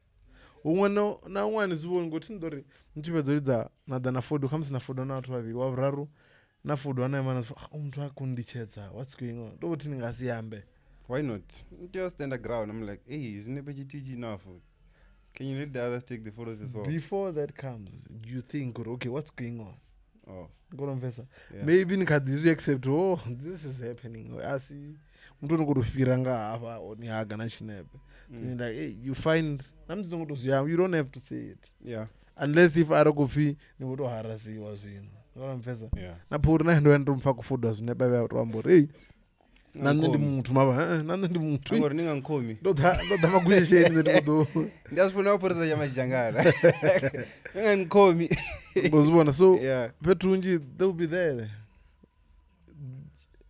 umwe na umwe zivoni ngoti ndori nchipedzoridza nadana fodo kamsina fodo na watu vaviri wavraru na food one man umntu akundichedza, what's going on? Ndokuti ningasiyambe. Why not? Just stand the ground. I'm like, hey, isn't it teach enough? Can you let the others take the photos as well? Before that comes, you think, okay, what's going on? Oh, go on, Vesa. Maybe nikadizi accept, oh, this is happening. I see. Mtu ngurufira nga hapa oni haga na chinepe. Like, hey, you find namzizo ngutoziyama, you don't have to say it. Yeah. Unless if arakofi ni ngoto harasiwa zvino. Mfesa. Yeah. Na purina ndo ndumfa kufuda zvineba vya rwambori. Hey. Nande ndi muntu maba, nande ndi muntu. Ngori ninga nkomi. Ndo dama kushesheni ndo. Ndasifuna uporeza ya majangana. Ninga nkomi. Ngozibona so petunji they'll be there.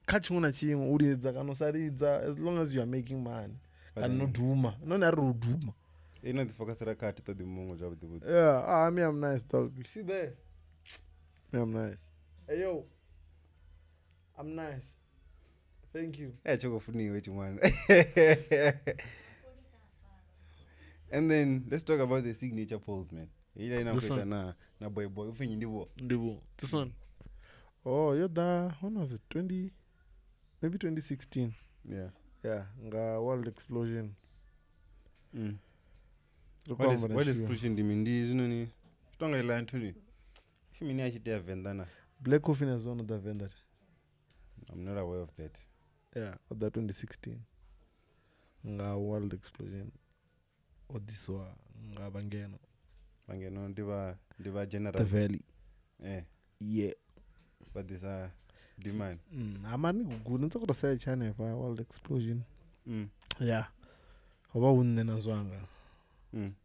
Kachimuna chimwe uridza kanosaridza as long as you are making money. Kanodhuma. None ari rudhuma. You know the focus rakati to the mungu job the wood. Yeah, me I'm nice dog. You see there? Me I'm nice. Hey yo. I'm nice. Thank you. Yeah, choko funny which one. And then let's talk about the signature pose, man. Na boy ufinyi ndivo. This one. Oh, yeah, when was it? 20 maybe 2016. Yeah. Yeah, nga World Explosion. World Explosion dimindi zinoni. Tonga ila ntuni. Fimini achitea Venda na. Black Coffin is one of the Venda. I'm not aware of that. Yeah, of the 2016. Nga World Explosion. Odiswa nga Bangeno. Bangeno diva general. The Valley. Yeah. But this demand. Amani good nso kuto say chane pa World Explosion. Yeah. Oba unne na zwanga.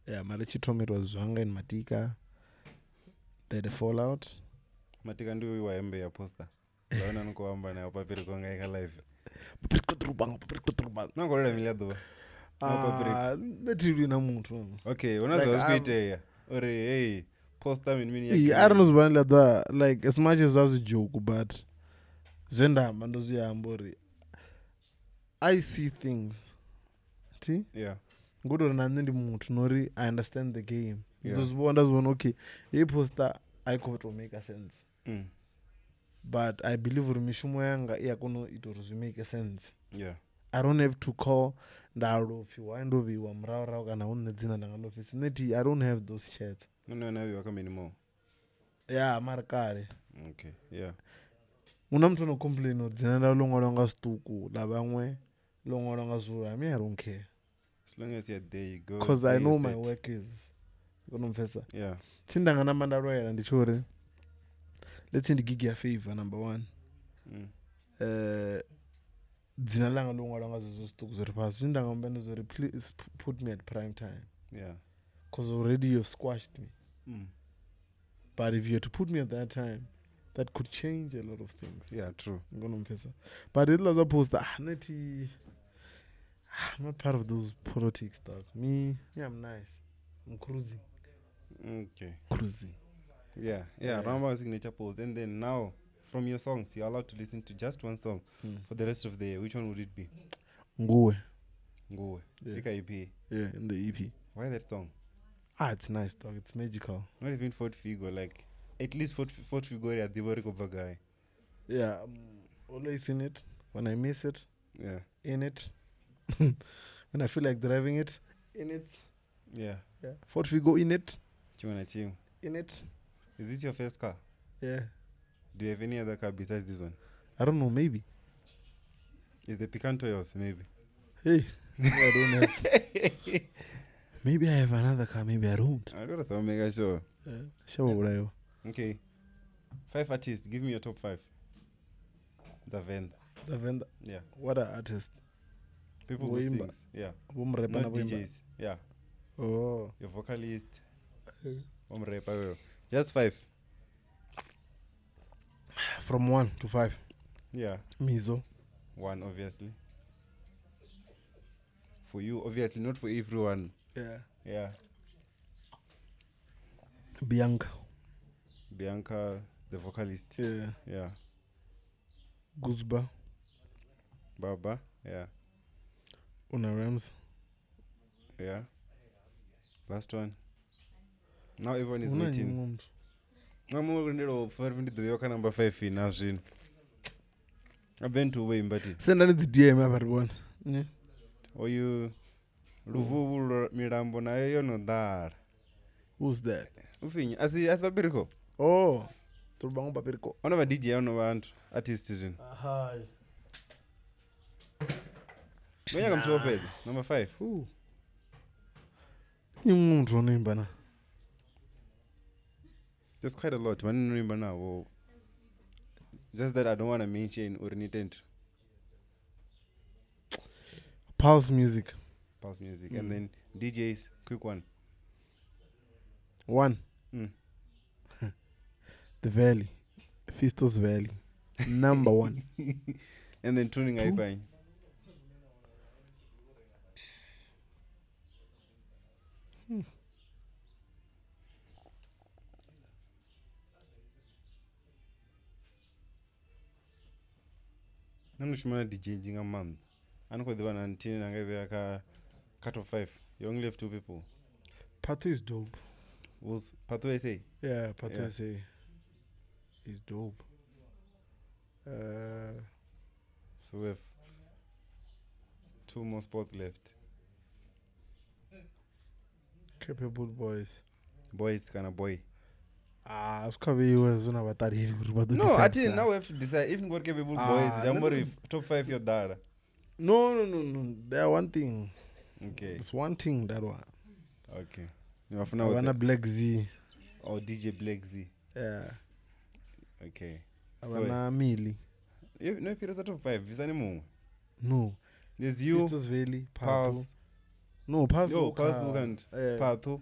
Yeah, Malechi Tomero was zwanga in Matika. They had a fallout. Matika ndio waembe ya poster. Laona nko amba na papiri kwa ngaika live. Papiri kutrubanga. Nango lele miliado. Netiru na muntu. Okay, unazo hospite ya. Ore hey, poster mini I don't know zbanla da like as much as that's a joke, but zenda mandozi ya ambori. I see things. See? Yeah. ngori nani ndi muthu nori I understand the game. Yeah. Ndozvona okay. Hii poster haiko to make a sense. But I believe uri mishumo yanga iyakona ita uri zvi make sense. Yeah. I don't have to call ndalopfi waindoviwa muraurau kana une dzina ndangalopfisi neti I don't have those chats. Unonaviwa kama anymore. Yeah, mari kare. Okay. Yeah. Una muthu no complain uri dzina ndalo longwalwa nga zituku la vamwe longwalwa nga zulu. I mean I don't care. As long as you're there, you go. Because I know my work is kunomfesa. Yeah. Chindangana ndaloyera ndichori. Let's say gig ya favor number 1. Dzina langa longwalwa nga zozo zituku ziri pasi. Chindangamba ndozori please put me at prime time. Yeah. Because already you've squashed me. But if you had to put me at that time, that could change a lot of things. Yeah, true. But it was opposed. I'm not part of those politics stuff. Me, I'm nice. I'm cruising. Okay. Cruising. Yeah. Ramba signature pose. And then now, from your songs, you're allowed to listen to just one song for the rest of the year. Which one would it be? Ngowe. Yeah. EP. Yeah, in the EP. Why that song? It's nice, dog. It's magical. Not even Fort Figo, like at least Fort Figo at the work of a guy. Yeah, I'm always in it. When I miss it, in it. When I feel like driving it, in it. Yeah. Fort Figo in it. Chim. In it. Is it your first car? Yeah. Do you have any other car besides this one? I don't know, maybe. Is the Picanto yours? Maybe. Hey, I don't have. Maybe I have another car, maybe I don't. I don't know, make sure. Sure. Okay. 5 artists, give me your top 5. The Venda. Yeah. What are artists? People who sing. Yeah. Not DJs. Yeah. Oh. Your vocalist. Just 5. From 1 to 5. Yeah. Mizo. 1, obviously. For you, obviously, not for everyone. Yeah. Bianca, the vocalist. Yeah. Gusba. Baba. Yeah. Una Rams. Yeah. Last one. Now everyone is waiting. I'm going to the number 5 in Nazin. I've been to Wayne, but send it to DM everyone. Or you Ruvu Mirambo na yo no dar. Who's that? Ufinyi as Babiriko. Oh, Turbango Babiriko. One of a DJ on one artist season. Hi. When you come to bed, number 5. Who? You won't run in banana. There's quite a lot. One remember now. Oh. Just that I don't want to mention or anything. Pulse music. And then DJs, quick one. 1. The Valley. Fistosvalley. Number 1. And then tuning iPine. I'm not DJing a month. I'm going to one until I cut of 5. You only have 2 people. Pato is dope. Was Pato SA? Yeah, Pato SA is dope. So we have 2 more spots left. Capable boys. Boys, kind of boy. No, I think now we have to decide. If we're capable boys, if top 5 your dad. No. There one thing. Okay. It's one thing, that one. Okay. I wanna Black Z. Or DJ Black Z. Yeah. Okay. I wanna Mili. No, if you're top 5, is any more? No. There's you. Fistosvalley, Pato. No, Pato. Pato.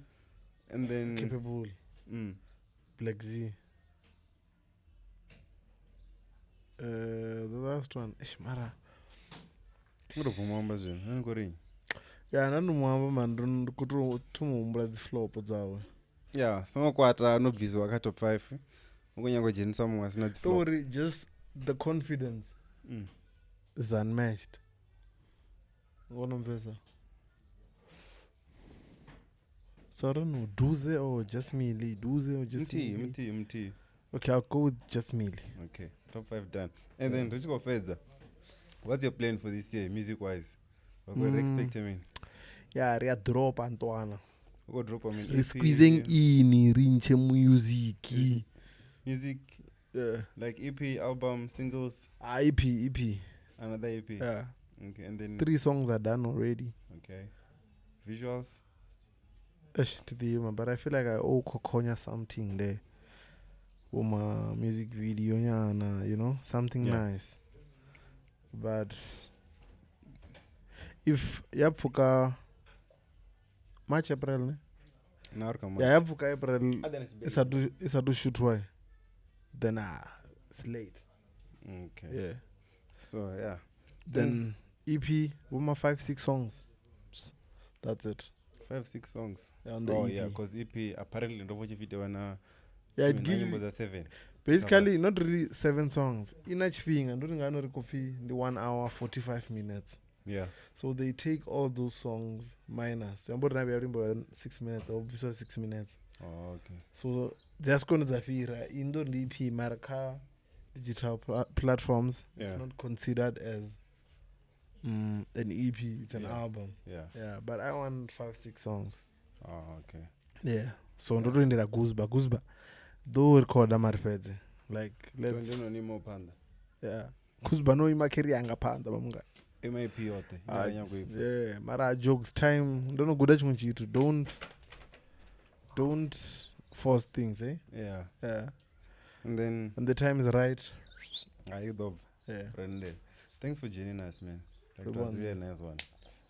And then Capable. Black Z. The last one, Ishmara. Yeah, nandumwamba man tumumbula dziflopo dzawe. Yeah, samakwata anobviswa ka top 5. Ukunyangojenisa mumwe asina dziflopo. Story, just the confidence is unmatched. Ngonomvesa. So I don't know, Duze or just Mealy? Duze or just Mealy? Mti. Okay, I'll go with just Mealy. Okay, top 5 done. And then Rich Fedza, what's your plan for this year, music-wise? What do you expect, I mean? Yeah, ria drop Antoana. What drop, I mean? Re squeezing in rinche music. Music, like EP, album, singles? EP. Another EP? Yeah. Okay, and then 3 songs are done already. Okay. Visuals? To the human, but I feel like I owe Kokonya something there. My music video, you know, something nice. But if Yapfuka March April, ne? Yeah, Yapfuka April is a do shoot why. Then it's late. Okay. Yeah. So yeah. Then EP with my 5-6 songs. That's it. 5-6 songs. Yeah, on the EP. Yeah, because EP apparently don't watch video and it gives 7. Basically not really 7 songs. In each thing, and doing another coffee the 1 hour 45 minutes. Yeah. So they take all those songs minus. I'm about 6 minutes or 6 minutes. Oh, okay. So just going to Zafira in the EP Maraka digital platforms. It's not considered as an EP. It's an album. Yeah. But I want 5-6 songs. Oh, okay. Yeah. So I'm doing the Gusba. Do record Amarpedze. Like let's. So don't know panda. Yeah. Gusba no imakeri anga panda bamunga. MIP yote. Yeah. Mara jokes time. Don't know good at don't force things, eh? Yeah. And then when the time is right. Yeah. Thanks for joining us, man. It was a really nice one.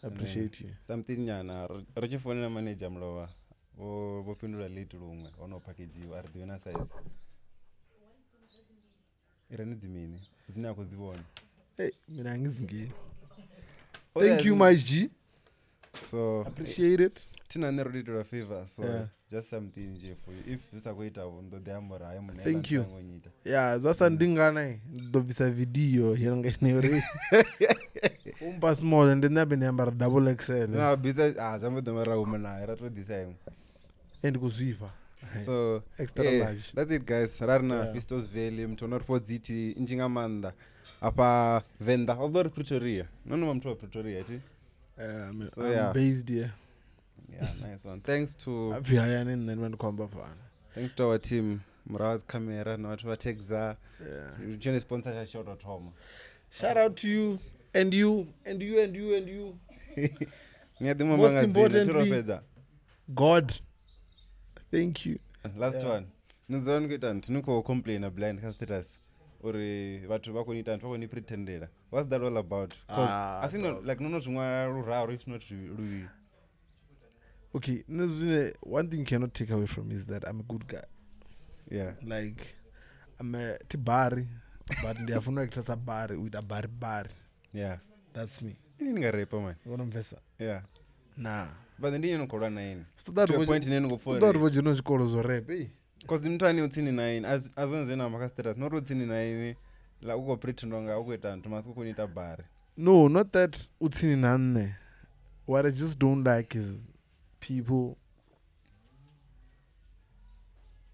I appreciate you. Something yana phone na manager mlowa. Bopindula late room ono package you are the size. Iranidzi mini. Zina kuzibona. Hey, mina ngizingeni. Thank you, my G. So appreciate it. Tina never did a favor, so just something for you. If this agwaita ndo diamora I am. Thank you. Yeah, zasa ndingana do visa video yanga neore. Pass small and then I've been number double XL. No, besides some of them are women are the same. And Gusba. So extra large. That's it, guys. Rarna Fistosvalley, mtonor podziti Njingamanda. Apa Venda, although Pretoria. No, I'm to Pretoria. So I'm based here. Yeah, nice one. Thanks to thanks to our team. Mraz camera, not what takes that. Yeah. Sponsor a shout out home. Shout out to you and you. Most importantly, God. Thank you. Last one. Nizon get nuko complain a blind status. Or watu wako ni tantu wako ni pretendera. What's that all about? Because I think like no if not really. Okay, one thing you cannot take away from me is that I'm a good guy. Yeah. Like I'm a tibari, but they have no access a bar with a bar. Yeah. That's me. You need a rapper, man. What I'm vesa. Yeah. Nah. But then you know corona in. So that point in go for. That what you know call us rap, eh? Because the mtani utini 9 as long as you know status not utini 9 la uko pretend wanga uko tantu masiku kunita bar. No, not that utini 9. What I just don't like is people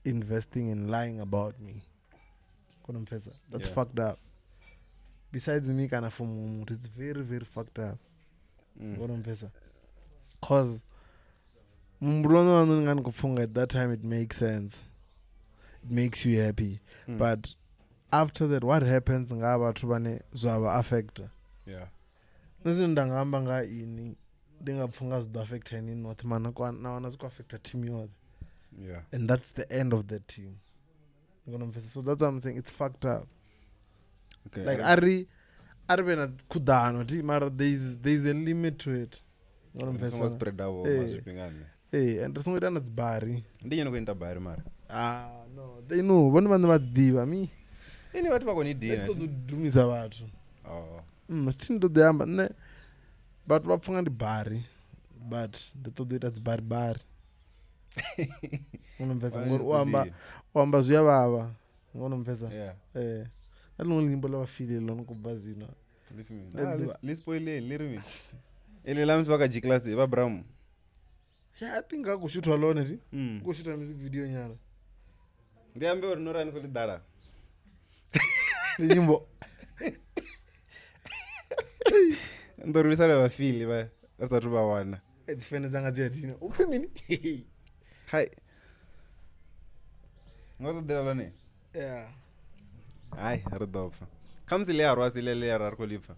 investing in lying about me. That's fucked up. Besides me, it's very, very fucked up. Because at that time it makes sense. It makes you happy. But after that, what happens affect. Yeah. Affect any north man affect a team. Yeah. And that's the end of the team. So that's what I'm saying. It's fucked up. Okay. Like Ari Kudano, there's a limit to it. Spread out hey, and there's no done it's Barry. Then you're going to buy mar. No. They know one man about diva me. Anyway, what about dinner? Do me about. Still do the but what from the Barry. But the to that's bar. Wamba zuya baba. Yeah. I don't limbo feel alone kubazina. Let's spoil it, little me. Ele lams baka G class eba bram. Yeah, I think akushootwa alone ati. Kushootwa music video nyana. Ndiambe uri norani kulidara. Nyimbo. Ndoruvisana vafili va vasati vawana. Dzifene dzanga dziyatina. Ufemini? Hai. Ngozodira lone? Yeah. Hai, ridopfa. Kamsile ya rwasi lele ya rarkolipfa.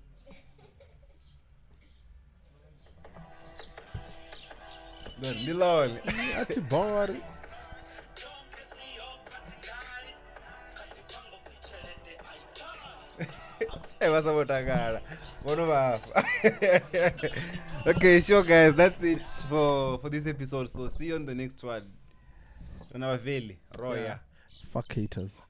Ndilone. Ati bari. Vasavotagara. Okay, sure guys, that's it for this episode. So see you on the next one. Veli, Roya. Fuck haters.